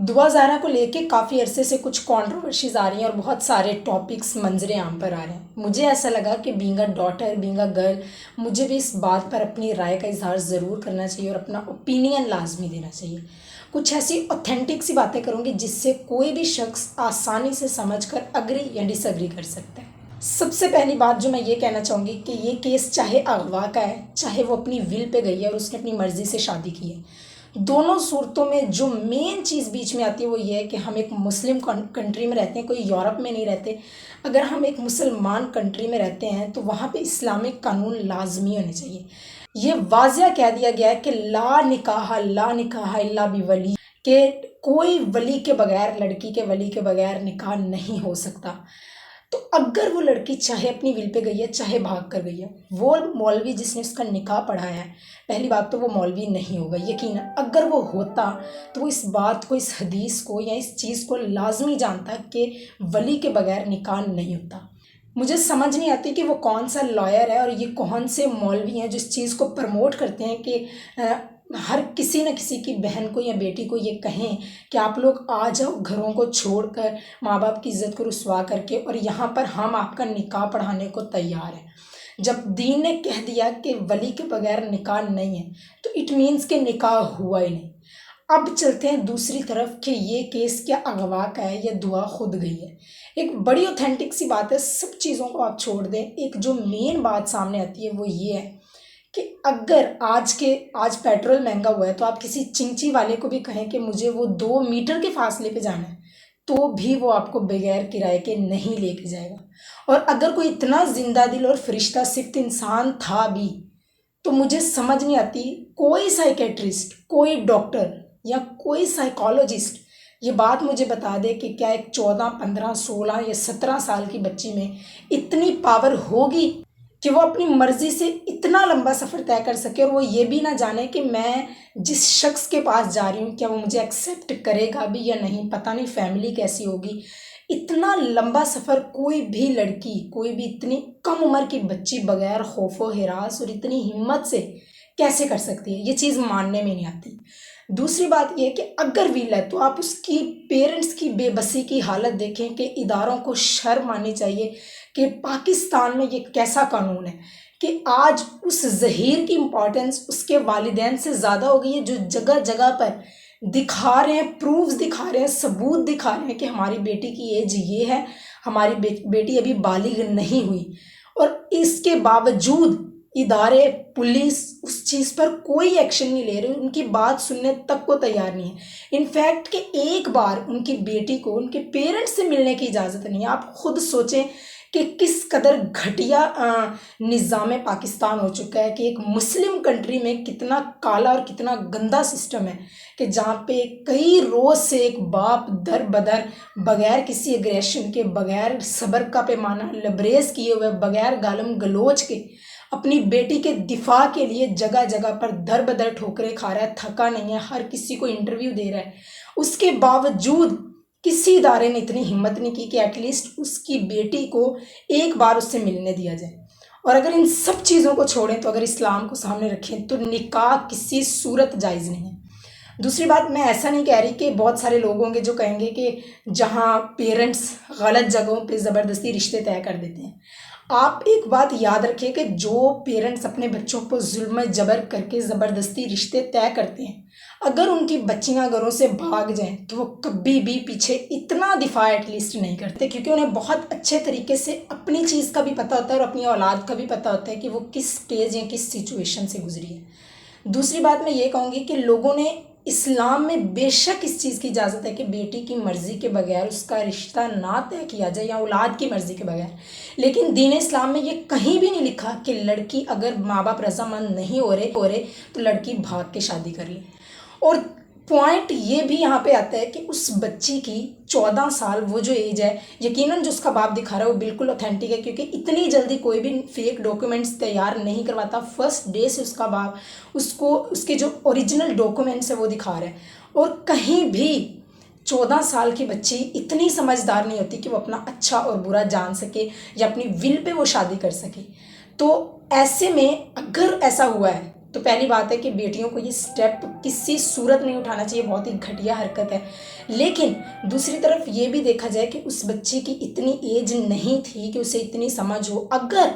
दुआ ज़ारा को लेके काफ़ी अरसे से कुछ कंट्रोवर्सीज आ रही हैं और बहुत सारे टॉपिक्स मंजरे आम पर आ रहे हैं। मुझे ऐसा लगा कि being a daughter, being a girl, मुझे भी इस बात पर अपनी राय का इजहार ज़रूर करना चाहिए और अपना ओपिनियन लाजमी देना चाहिए। कुछ ऐसी ऑथेंटिक सी बातें करूँगी जिससे कोई भी शख्स आसानी से समझ कर अग्री या डिसअग्री कर सकता है। सबसे पहली बात जो मैं ये कहना चाहूँगी कि ये केस चाहे अगवा का है, चाहे वो अपनी विल पे गई है और उसने अपनी मर्ज़ी से शादी की है, दोनों सूरतों में जो मेन चीज़ बीच में आती है वो ये है कि हम एक मुस्लिम कंट्री में रहते हैं, कोई यूरोप में नहीं रहते। अगर हम एक मुसलमान कंट्री में रहते हैं तो वहाँ पे इस्लामिक कानून लाजमी होने चाहिए। ये वाज़िया कह दिया गया है कि ला निकाह इल्ला बिवली, कि कोई वली के बगैर, लड़की के वली के बगैर निकाह नहीं हो सकता। तो अगर वो लड़की चाहे अपनी विल पे गई है, चाहे भाग कर गई है, वो मौलवी जिसने उसका निकाह पढ़ाया है, पहली बात तो वो मौलवी नहीं होगा यकीन। अगर वो होता तो वो इस बात को, इस हदीस को या इस चीज़ को लाजमी जानता कि वली के बगैर निकाह नहीं होता। मुझे समझ नहीं आती कि वो कौन सा लॉयर है और ये कौन से मौलवी हैं जो इस चीज़ को प्रमोट करते हैं कि हर किसी न किसी की बहन को या बेटी को ये कहें कि आप लोग आ जाओ घरों को छोड़कर, माँ बाप की इज़्ज़त को रुसवा करके, और यहाँ पर हम आपका निकाह पढ़ाने को तैयार हैं। जब दीन ने कह दिया कि वली के बगैर निकाह नहीं है तो इट मीन्स कि निकाह हुआ ही नहीं। अब चलते हैं दूसरी तरफ कि ये केस क्या अगवा का है या दुआ खुद गई है। एक बड़ी ऑथेंटिक सी बात है, सब चीज़ों को आप छोड़ दें, एक जो मेन बात सामने आती है वो ये है कि अगर आज पेट्रोल महंगा हुआ है तो आप किसी चिंची वाले को भी कहें कि मुझे वो 2 मीटर के फासले पे जाना है तो भी वो आपको बगैर किराए के नहीं लेके जाएगा। और अगर कोई इतना जिंदा दिल और फरिश्ता सिफ्त इंसान था भी तो मुझे समझ नहीं आती कोई साइकेट्रिस्ट, कोई डॉक्टर या कोई साइकोलॉजिस्ट ये बात मुझे बता दे कि क्या एक 14, 15, 16 या 17 साल की बच्ची में इतनी पावर होगी कि वो अपनी मर्जी से इतना लंबा सफ़र तय कर सके और वो ये भी ना जाने कि मैं जिस शख्स के पास जा रही हूँ क्या वो मुझे एक्सेप्ट करेगा भी या नहीं, पता नहीं फैमिली कैसी होगी। इतना लंबा सफ़र कोई भी लड़की, कोई भी इतनी कम उम्र की बच्ची बगैर खौफो हिरास और इतनी हिम्मत से कैसे कर सकती है, ये चीज़ मानने में नहीं आती। दूसरी बात यह कि अगर विल है तो आप उसकी पेरेंट्स की बेबसी की हालत देखें कि इदारों को शर्म आनी चाहिए कि पाकिस्तान में ये कैसा कानून है कि आज उस ज़हीर की इम्पोर्टेंस उसके वालिदैन से ज़्यादा हो गई है, जो जगह जगह पर दिखा रहे हैं, प्रूफ्स दिखा रहे हैं, सबूत दिखा रहे हैं कि हमारी बेटी की एज ये है, हमारी बेटी अभी बालिग नहीं हुई, और इसके बावजूद इदारे, पुलिस उस चीज़ पर कोई एक्शन नहीं ले रहे, उनकी बात सुनने तक को तैयार नहीं है। इनफैक्ट कि एक बार उनकी बेटी को उनके पेरेंट्स से मिलने की इजाज़त नहीं है। आप खुद सोचें कि किस कदर घटिया निज़ाम पाकिस्तान हो चुका है कि एक मुस्लिम कंट्री में कितना काला और कितना गंदा सिस्टम है कि जहाँ पे कई रोज़ से एक बाप दर बदर बग़ैर किसी एग्रेशन के, बग़ैर सब्र का पैमाना लबरेज किए हुए, बग़ैर गालम गलोच के अपनी बेटी के दिफा के लिए जगह जगह पर दर बदर ठोकरें खा रहा है, थका नहीं है, हर किसी को इंटरव्यू दे रहा है। उसके बावजूद किसी इदारे ने इतनी हिम्मत नहीं की कि एटलीस्ट उसकी बेटी को एक बार उससे मिलने दिया जाए। और अगर इन सब चीज़ों को छोड़ें तो अगर इस्लाम को सामने रखें तो निकाह किसी सूरत जायज़ नहीं है। दूसरी बात, मैं ऐसा नहीं कह रही कि बहुत सारे लोग होंगे जो कहेंगे कि जहाँ पेरेंट्स गलत जगहों पे ज़बरदस्ती रिश्ते तय कर देते हैं। आप एक बात याद रखिए कि जो पेरेंट्स अपने बच्चों को जुल्म जबर करके ज़बरदस्ती रिश्ते तय करते हैं, अगर उनकी बच्चियां घरों से भाग जाएं तो वो कभी भी पीछे इतना दिफा एटलीस्ट नहीं करते, क्योंकि उन्हें बहुत अच्छे तरीके से अपनी चीज़ का भी पता होता है और अपनी औलाद का भी पता होता है कि वो किस स्टेज या किस सिचुएशन से गुजरी है। दूसरी बात मैं ये कहूँगी कि लोगों ने इस्लाम में बेशक इस चीज़ की इजाज़त है कि बेटी की मर्ज़ी के बगैर उसका रिश्ता ना तय किया जाए या औलाद की मर्ज़ी के बगैर, लेकिन दीन इस्लाम में ये कहीं भी नहीं लिखा कि लड़की अगर माँ बाप रजामंद नहीं हो रहे तो लड़की भाग के शादी कर ले। और पॉइंट ये भी यहाँ पे आता है कि उस बच्ची की 14 साल वो जो एज है, यकीनन जो उसका बाप दिखा रहा है वो बिल्कुल ऑथेंटिक है, क्योंकि इतनी जल्दी कोई भी फेक डॉक्यूमेंट्स तैयार नहीं करवाता। फर्स्ट डे से उसका बाप उसको उसके जो ओरिजिनल डॉक्यूमेंट्स है वो दिखा रहा है। और कहीं भी 14 साल की बच्ची इतनी समझदार नहीं होती कि वो अपना अच्छा और बुरा जान सके या अपनी विल पे वो शादी कर सके। तो ऐसे में अगर ऐसा हुआ है तो पहली बात है कि बेटियों को ये स्टेप किसी सूरत नहीं उठाना चाहिए, बहुत ही घटिया हरकत है। लेकिन दूसरी तरफ ये भी देखा जाए कि उस बच्चे की इतनी एज नहीं थी कि उसे इतनी समझ हो। अगर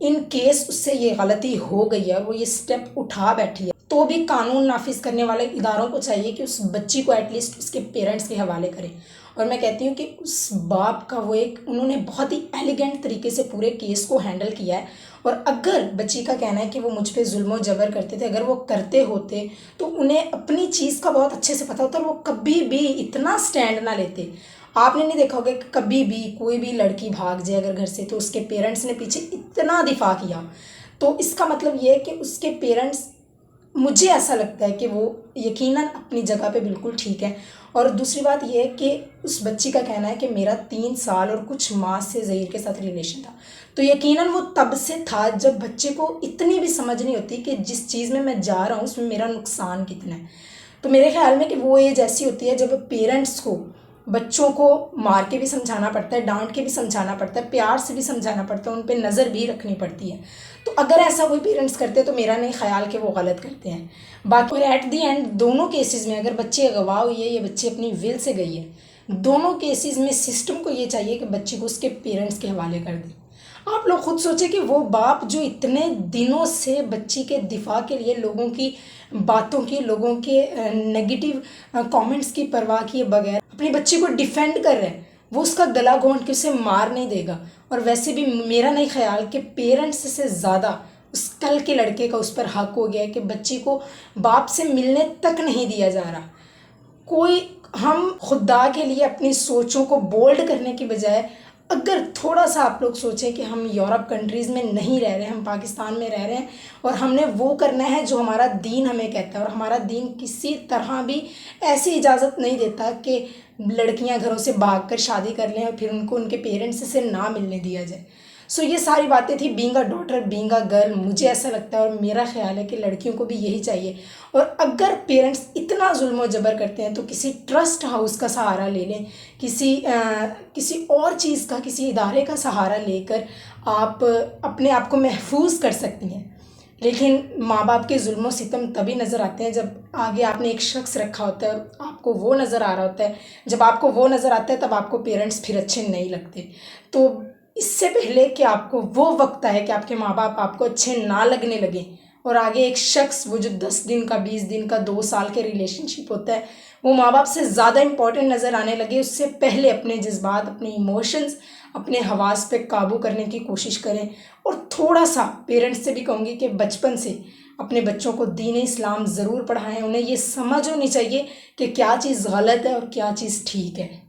इन केस उससे ये गलती हो गई है और वो ये स्टेप उठा बैठी है, तो भी कानून नाफिज करने वाले इदारों को चाहिए कि उस बच्ची को एटलीस्ट उसके पेरेंट्स के हवाले करें। और मैं कहती हूँ कि उस बाप का उन्होंने बहुत ही एलिगेंट तरीके से पूरे केस को हैंडल किया है। और अगर बच्ची का कहना है कि वो मुझ पे जुल्म जबर करते थे, अगर वो करते होते तो उन्हें अपनी चीज़ का बहुत अच्छे से पता होता और वो कभी भी इतना स्टैंड ना लेते। आपने नहीं देखा होगा कि कभी भी कोई भी लड़की भाग जाए अगर घर से, तो उसके पेरेंट्स ने पीछे इतना दिफा किया। तो इसका मतलब ये है कि उसके पेरेंट्स, मुझे ऐसा लगता है कि वो यकीनन अपनी जगह पे बिल्कुल ठीक है। और दूसरी बात ये है कि उस बच्ची का कहना है कि मेरा 3 साल और कुछ माह से ज़हीर के साथ रिलेशन था, तो यकीनन वो तब से था जब बच्चे को इतनी भी समझ नहीं होती कि जिस चीज़ में मैं जा रहा हूँ उसमें मेरा नुकसान कितना है। तो मेरे ख्याल में कि वो एज ऐसी होती है जब पेरेंट्स को बच्चों को मार के भी समझाना पड़ता है, डांट के भी समझाना पड़ता है, प्यार से भी समझाना पड़ता है, उन पर नज़र भी रखनी पड़ती है। तो अगर ऐसा कोई पेरेंट्स करते हैं तो मेरा नहीं ख्याल कि वो गलत करते हैं। बाकी एट दी एंड दोनों केसेस में अगर बच्ची अगवा हुई है या बच्ची अपनी विल से गई है, दोनों केसेस में सिस्टम को ये चाहिए कि बच्ची को उसके पेरेंट्स के हवाले कर दे। आप लोग खुद सोचें कि वो बाप जो इतने दिनों से बच्ची के दिफा के लिए लोगों की बातों की, लोगों के नेगेटिव कमेंट्स की परवाह किए बगैर अपनी बच्ची को डिफेंड कर रहे हैं, वो उसका गला घोंट के उसे मार नहीं देगा। और वैसे भी मेरा नहीं ख्याल कि पेरेंट्स से ज़्यादा उस कल के लड़के का उस पर हक हो गया है कि बच्ची को बाप से मिलने तक नहीं दिया जा रहा। हम खुदा के लिए अपनी सोचों को बोल्ड करने की बजाय अगर थोड़ा सा आप लोग सोचें कि हम यूरोप कंट्रीज़ में नहीं रह रहे, हम पाकिस्तान में रह रहे हैं और हमने वो करना है जो हमारा दीन हमें कहता है। और हमारा दीन किसी तरह भी ऐसी इजाज़त नहीं देता कि लड़कियां घरों से भागकर शादी कर लें और फिर उनको उनके पेरेंट्स से ना मिलने दिया जाए। सो ये सारी बातें थी being a daughter, being a girl. मुझे ऐसा लगता है और मेरा ख्याल है कि लड़कियों को भी यही चाहिए। और अगर पेरेंट्स इतना जुल्म जबर करते हैं तो किसी ट्रस्ट हाउस का सहारा ले लें, किसी और चीज़ का, किसी इदारे का सहारा लेकर आप अपने आप को महफूज कर सकती हैं। लेकिन माँ बाप के जुल्म सितम तभी नज़र आते हैं जब आगे आपने एक शख्स रखा होता है और आपको वो नज़र आ रहा होता है। जब आपको वो नज़र आता है तब आपको पेरेंट्स फिर अच्छे नहीं लगते। तो इससे पहले कि आपको वो वक्त आए कि आपके माँ बाप आपको अच्छे ना लगने लगे और आगे एक शख्स, वो जो 10 दिन का, 20 दिन का, 2 साल के रिलेशनशिप होता है, वो माँ बाप से ज़्यादा इम्पॉर्टेंट नज़र आने लगे, उससे पहले अपने जज्बात, अपने इमोशंस, अपने हवास पे काबू करने की कोशिश करें। और थोड़ा सा पेरेंट्स से भी कहूँगी कि बचपन से अपने बच्चों को दीन इस्लाम ज़रूर पढ़ाएं। उन्हें ये समझ होनी चाहिए कि क्या चीज़ गलत है और क्या चीज़ ठीक है।